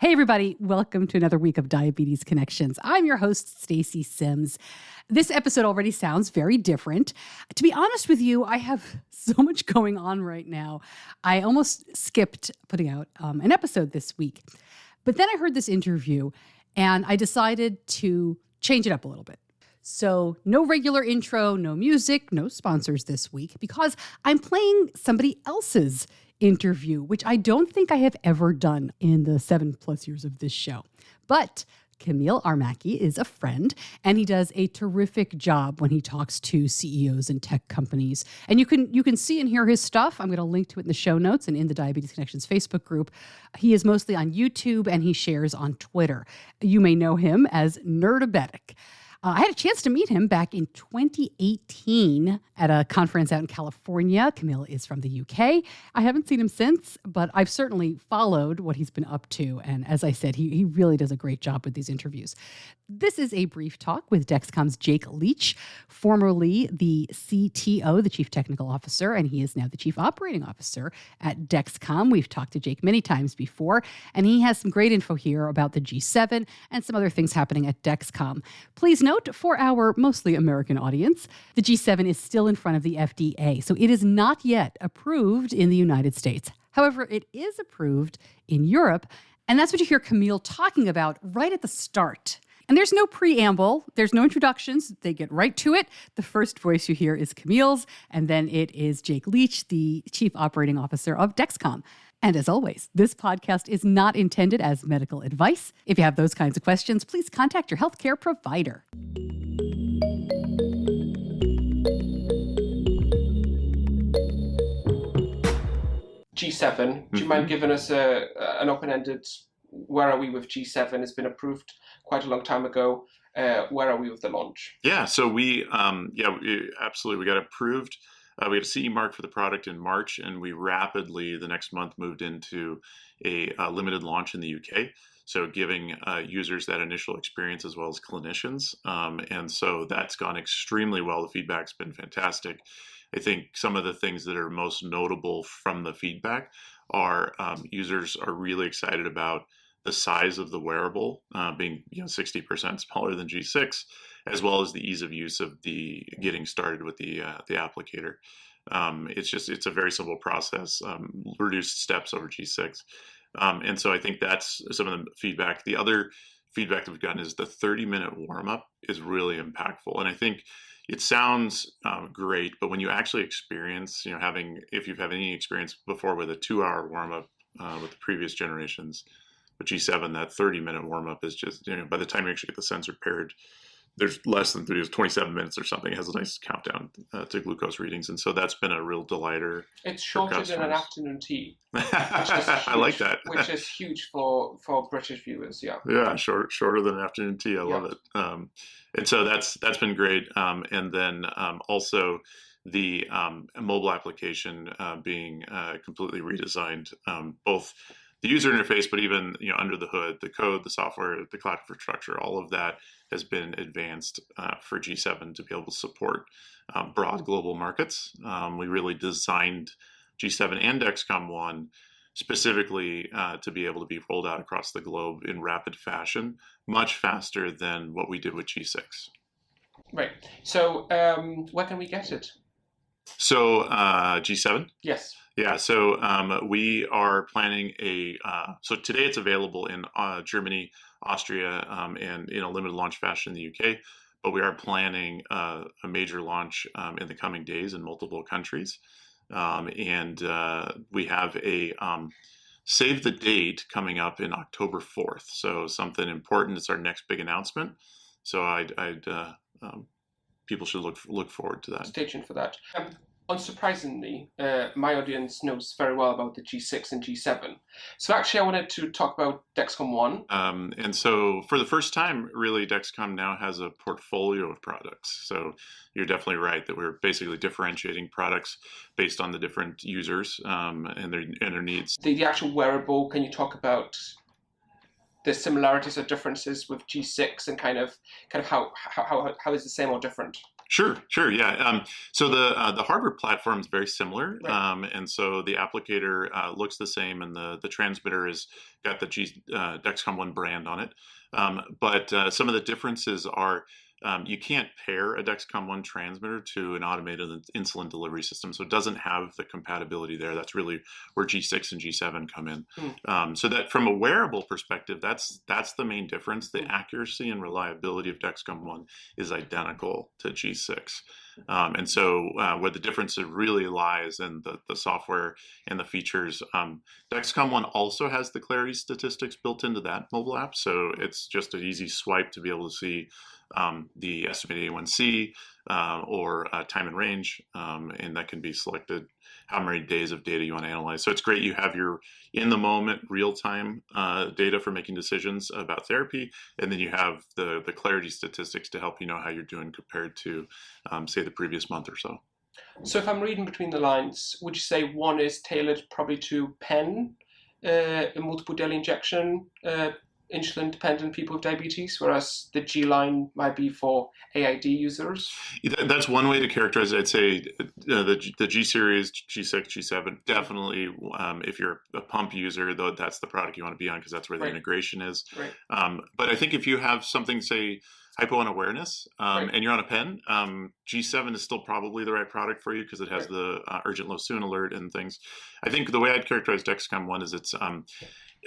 Hey everybody, welcome to another week of Diabetes Connections. I'm your host, Stacey Sims. This episode already sounds very different. To be honest with you, I have so much going on right now. I almost skipped putting out an episode this week. But then I heard this interview and I decided to change it up a little bit. So no regular intro, no music, no sponsors this week because I'm playing somebody else's interview, which I don't think I have ever done in the 7+ years of this show. But Kamil Armacki is a friend, and he does a terrific job when he talks to CEOs and tech companies. And you can see and hear his stuff. I'm going to link to it in the show notes and in the Diabetes Connections Facebook group. He is mostly on YouTube, and he shares on Twitter. You may know him as Nerdabetic. I had a chance to meet him back in 2018 at a conference out in California. Kamil is from the UK. I haven't seen him since, but I've certainly followed what he's been up to. And as I said, he really does a great job with these interviews. This is a brief talk with Dexcom's Jake Leach, formerly the CTO, the Chief Technical Officer, and he is now the Chief Operating Officer at Dexcom. We've talked to Jake many times before, and he has some great info here about the G7 and some other things happening at Dexcom. Please note, for our mostly American audience, the G7 is still in front of the FDA, so it is not yet approved in the United States. However, it is approved in Europe, and that's what you hear Kamil talking about right at the start. And there's no preamble, there's no introductions, they get right to it. The first voice you hear is Kamil's, and then it is Jake Leach, the Chief Operating Officer of Dexcom. And as always, this podcast is not intended as medical advice. If you have those kinds of questions, please contact your healthcare provider. G7, do you mind giving us an open-ended, where are we with G7? It's been approved quite a long time ago. Where are we with the launch? Yeah, so we absolutely, we got approved. We had a CE mark for the product in March, and we rapidly, the next month, moved into a limited launch in the UK. So giving users that initial experience as well as clinicians. And so that's gone extremely well. The feedback's been fantastic. I think some of the things that are most notable from the feedback are users are really excited about the size of the wearable being 60% smaller than G6, as well as the ease of use of the getting started with the applicator. It's a very simple process, reduced steps over G6. And so I think that's some of the feedback. The other feedback that we've gotten is the 30-minute warm-up is really impactful. And I think it sounds great, but when you actually experience, if you've had any experience before with a 2-hour warm-up with the previous generations, with G7, that 30-minute warm-up is just, by the time you actually get the sensor paired, there's less than 27 minutes or something. It has a nice countdown to glucose readings. And so that's been a real delighter. It's shorter than an afternoon tea. Which is huge, I like that. Which is huge for British viewers, yeah. Yeah, shorter than an afternoon tea. I love it. And so that's been great. And then also the mobile application being completely redesigned, both the user interface, but even under the hood, the code, the software, the cloud infrastructure, all of that has been advanced for G7 to be able to support broad global markets. We really designed G7 and Dexcom One specifically to be able to be rolled out across the globe in rapid fashion, much faster than what we did with G6. Right. So where can we get it? So G7? Yes. Yeah, so we are planning so today it's available in Germany, Austria, and in a limited launch fashion in the UK, but we are planning a major launch in the coming days in multiple countries. And we have a save the date coming up in October 4th. So something important. It's our next big announcement. So people should look forward to that. Stay tuned for that. Unsurprisingly, my audience knows very well about the G6 and G7. So actually, I wanted to talk about Dexcom One. And so for the first time, really, Dexcom now has a portfolio of products. So you're definitely right that we're basically differentiating products based on the different users and their needs. The actual wearable, can you talk about the similarities or differences with G6 and kind of how is it the same or different? Sure, yeah. So the hardware platform is very similar, Right. and so the applicator looks the same, and the transmitter has got the Dexcom One brand on it. But some of the differences are you can't pair a Dexcom One transmitter to an automated insulin delivery system, so it doesn't have the compatibility there. That's really where G6 and G7 come in. So that from a wearable perspective, that's the main difference. The accuracy and reliability of Dexcom One is identical to G6. And so where the difference really lies in the software and the features. Dexcom One also has the clarity statistics built into that mobile app, so it's just an easy swipe to be able to see the estimated A1C or time and range, and that can be selected how many days of data you want to analyze. So it's great you have your in-the-moment, real-time data for making decisions about therapy, and then you have the clarity statistics to help you know how you're doing compared to, say, the previous month or so. So if I'm reading between the lines, would you say one is tailored probably to pen, multiple daily injection, insulin-dependent people with diabetes, whereas the G line might be for AID users? That's one way to characterize it. I'd say the G series, G6, G7, definitely, if you're a pump user, though, that's the product you want to be on because that's where the integration is. Right. But I think if you have something, say, hypo unawareness, and you're on a pen, G7 is still probably the right product for you because it has the urgent low soon alert and things. I think the way I'd characterize Dexcom One is it's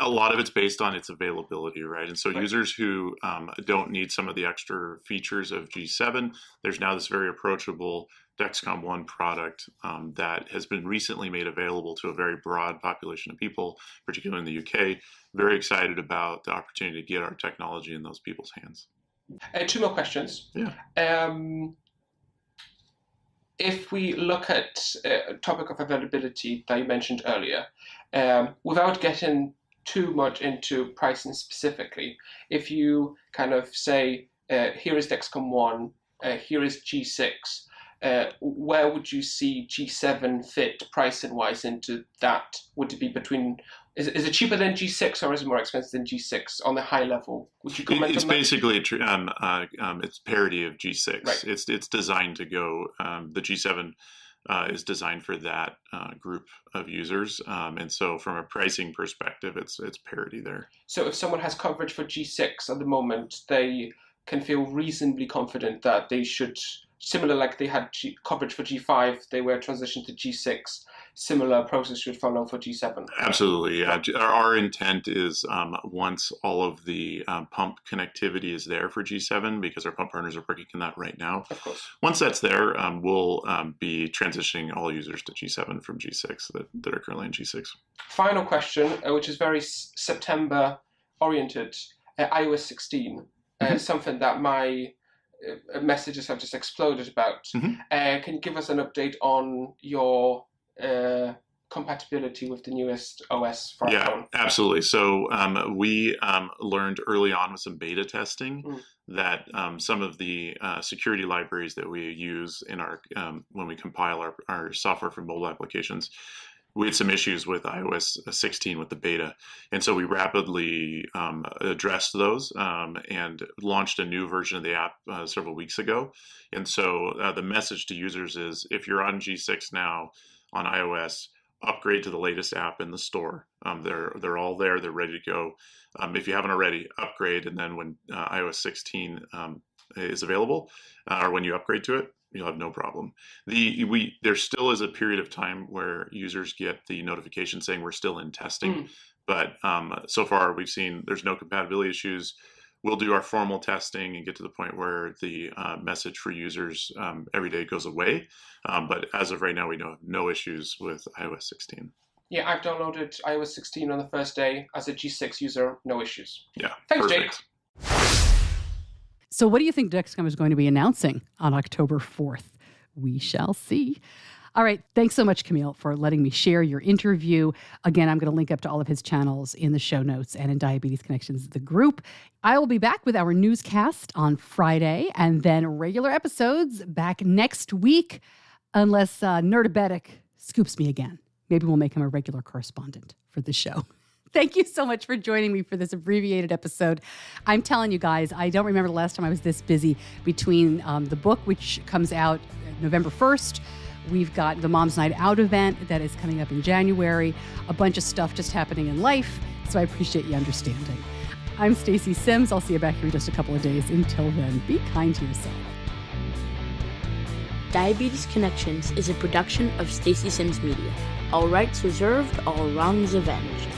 a lot of it's based on its availability, right? And so users who don't need some of the extra features of G7, there's now this very approachable Dexcom One product that has been recently made available to a very broad population of people, particularly in the UK. Very excited about the opportunity to get our technology in those people's hands. Two more questions. Yeah. If we look at a topic of availability that you mentioned earlier, without getting too much into pricing specifically, if you kind of say, here is Dexcom One, here is G6, where would you see G7 fit pricing-wise into that? Would it be between, is it cheaper than G6 or is it more expensive than G6 on the high level? Would you comment on that? It's basically, it's parity of G6. Right. It's designed to go, the G7 is designed for that group of users. And so from a pricing perspective, it's parity there. So if someone has coverage for G6 at the moment, they can feel reasonably confident that they should, similar like they had coverage for G5, they were transitioned to G6, similar process should follow for G7. Absolutely. Yeah. Our intent is once all of the pump connectivity is there for G7, because our pump partners are working on that right now. Of course. Once that's there, we'll be transitioning all users to G7 from G6 that are currently in G6. Final question, which is very September oriented, iOS 16, something that my messages have just exploded about. Can you give us an update on your compatibility with the newest OS for iPhone? Yeah, absolutely. So we learned early on with some beta testing that some of the security libraries that we use in our when we compile our software for mobile applications, we had some issues with iOS 16 with the beta. And so we rapidly addressed those and launched a new version of the app several weeks ago. And so the message to users is, if you're on G6 now on iOS, upgrade to the latest app in the store. They're all there. They're ready to go. If you haven't already, upgrade. And then when iOS 16 is available, or when you upgrade to it, you'll have no problem. There still is a period of time where users get the notification saying we're still in testing. But so far we've seen there's no compatibility issues. We'll do our formal testing and get to the point where the message for users every day goes away. But as of right now, we know no issues with iOS 16. Yeah, I've downloaded iOS 16 on the first day as a G6 user, no issues. Yeah, thanks, perfect. Jake. So what do you think Dexcom is going to be announcing on October 4th? We shall see. All right. Thanks so much, Kamil, for letting me share your interview. Again, I'm going to link up to all of his channels in the show notes and in Diabetes Connections, the group. I will be back with our newscast on Friday and then regular episodes back next week, unless Nerdabetic scoops me again. Maybe we'll make him a regular correspondent for the show. Thank you so much for joining me for this abbreviated episode. I'm telling you guys, I don't remember the last time I was this busy between the book, which comes out November 1st. We've got the Mom's Night Out event that is coming up in January, a bunch of stuff just happening in life. So I appreciate you understanding. I'm Stacey Sims. I'll see you back here in just a couple of days. Until then, be kind to yourself. Diabetes Connections is a production of Stacey Sims Media. All rights reserved, all wrongs avenged.